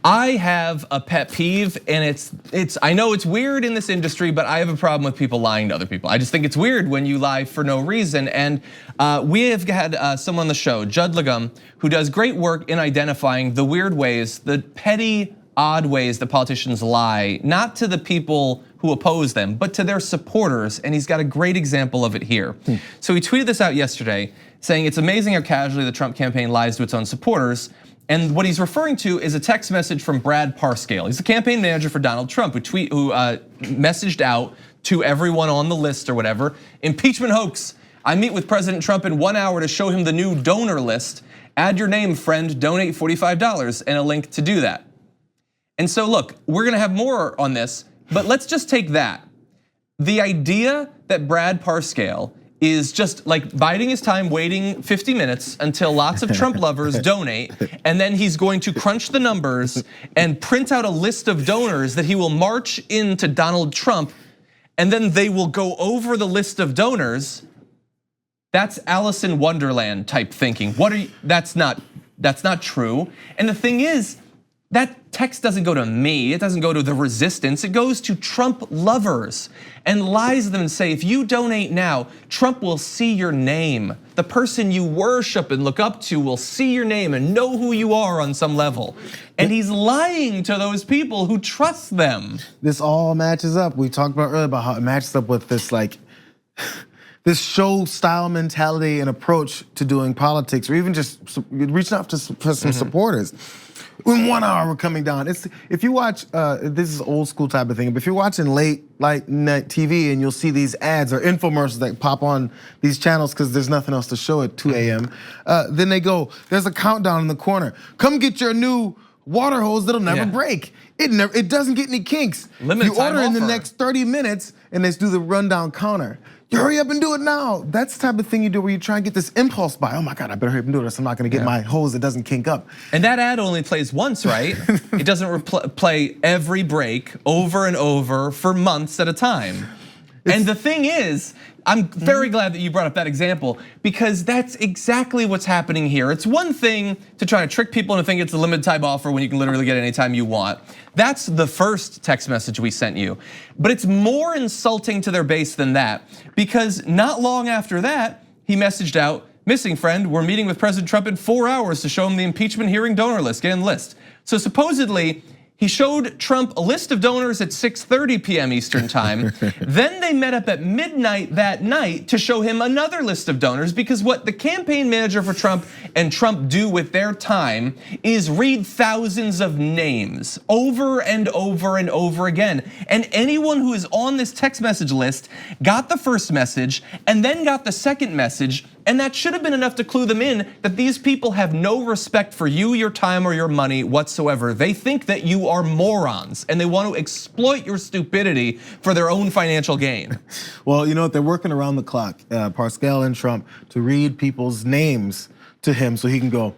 I have a pet peeve, and I know it's weird in this industry, but I have a problem with people lying to other people. I just think it's weird when you lie for no reason. And we have had someone on the show, Judd Legum, who does great work in identifying the weird ways, the petty, odd ways that politicians lie, not to the people who oppose them, but to their supporters, and he's got a great example of it here. So he tweeted this out yesterday, saying it's amazing how casually the Trump campaign lies to its own supporters. And what he's referring to is a text message from Brad Parscale. He's the campaign manager for Donald Trump, who messaged out to everyone on the list or whatever, impeachment hoax. I meet with President Trump in 1 hour to show him the new donor list. Add your name, friend, donate $45, and a link to do that. And so look, we're gonna have more on this, but let's just take that. The idea that Brad Parscale is just like biding his time, waiting 50 minutes until lots of Trump lovers donate, and then he's going to crunch the numbers and print out a list of donors that he will march into Donald Trump, and then they will go over the list of donors. That's Alice in Wonderland type thinking. That's not true. And the thing is, that text doesn't go to me, it doesn't go to the resistance, it goes to Trump lovers and lies to them and say, if you donate now, Trump will see your name. The person you worship and look up to will see your name and know who you are on some level. And he's lying to those people who trust them. This all matches up. We talked about earlier about how it matches up with this this show style mentality and approach to doing politics, or even just reaching out for some supporters. In 1 hour, we're coming down. If you watch, this is old school type of thing, but if you're watching late night TV and you'll see these ads or infomercials that pop on these channels because there's nothing else to show at 2 a.m. Then they go, there's a countdown in the corner. Come get your new water hose that'll never break. It doesn't get any kinks. Limited you order time in the offer. next 30 minutes and they do the rundown counter. You hurry up and do it now. That's the type of thing you do where you try and get this impulse buy. Oh my God, I better hurry up and do this. I'm not gonna get my hose that doesn't kink up. And that ad only plays once, right? It doesn't play every break over and over for months at a time. And the thing is, I'm very glad that you brought up that example, because that's exactly what's happening here. It's one thing to try to trick people into thinking it's a limited time offer when you can literally get it anytime you want. That's the first text message we sent you. But it's more insulting to their base than that, because not long after that, he messaged out, missing friend, we're meeting with President Trump in 4 hours to show him the impeachment hearing donor list, get in the list. So supposedly, he showed Trump a list of donors at 6:30 p.m. Eastern time. Then they met up at midnight that night to show him another list of donors, because what the campaign manager for Trump and Trump do with their time is read thousands of names over and over and over again. And anyone who is on this text message list got the first message and then got the second message. And that should have been enough to clue them in that these people have no respect for you, your time, or your money whatsoever. They think that you are morons and they want to exploit your stupidity for their own financial gain. Well, you know what? They're working around the clock, Parscale and Trump, to read people's names to him so he can go,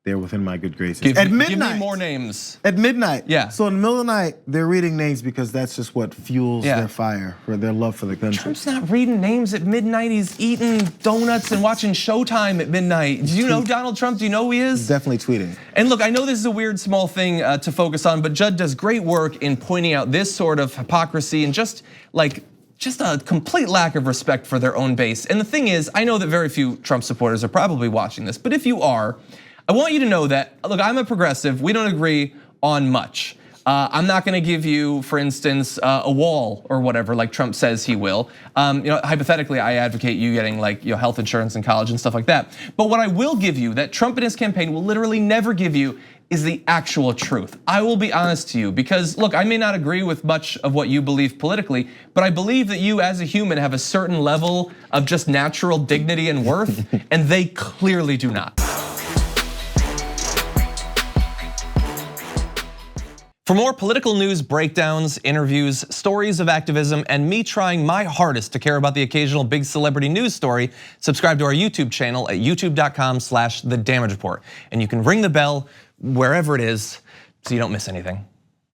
they're within my good graces. At midnight. Give me more names. At midnight. Yeah. So in the middle of the night, they're reading names because that's just what fuels their fire, for their love for the country. Trump's not reading names at midnight. He's eating donuts and watching Showtime at midnight. Do you know Donald Trump? Do you know who he is? He's definitely tweeting. And look, I know this is a weird small thing to focus on, but Judd does great work in pointing out this sort of hypocrisy and just a complete lack of respect for their own base. And the thing is, I know that very few Trump supporters are probably watching this, but if you are, I want you to know that, look, I'm a progressive, we don't agree on much. I'm not gonna give you, for instance, a wall or whatever like Trump says he will. Hypothetically, I advocate you getting health insurance in college and stuff like that. But what I will give you, that Trump and his campaign will literally never give you, is the actual truth. I will be honest to you, because look, I may not agree with much of what you believe politically, but I believe that you as a human have a certain level of just natural dignity and worth, and they clearly do not. For more political news, breakdowns, interviews, stories of activism, and me trying my hardest to care about the occasional big celebrity news story, subscribe to our YouTube channel at youtube.com/thedamagereport. And you can ring the bell wherever it is so you don't miss anything.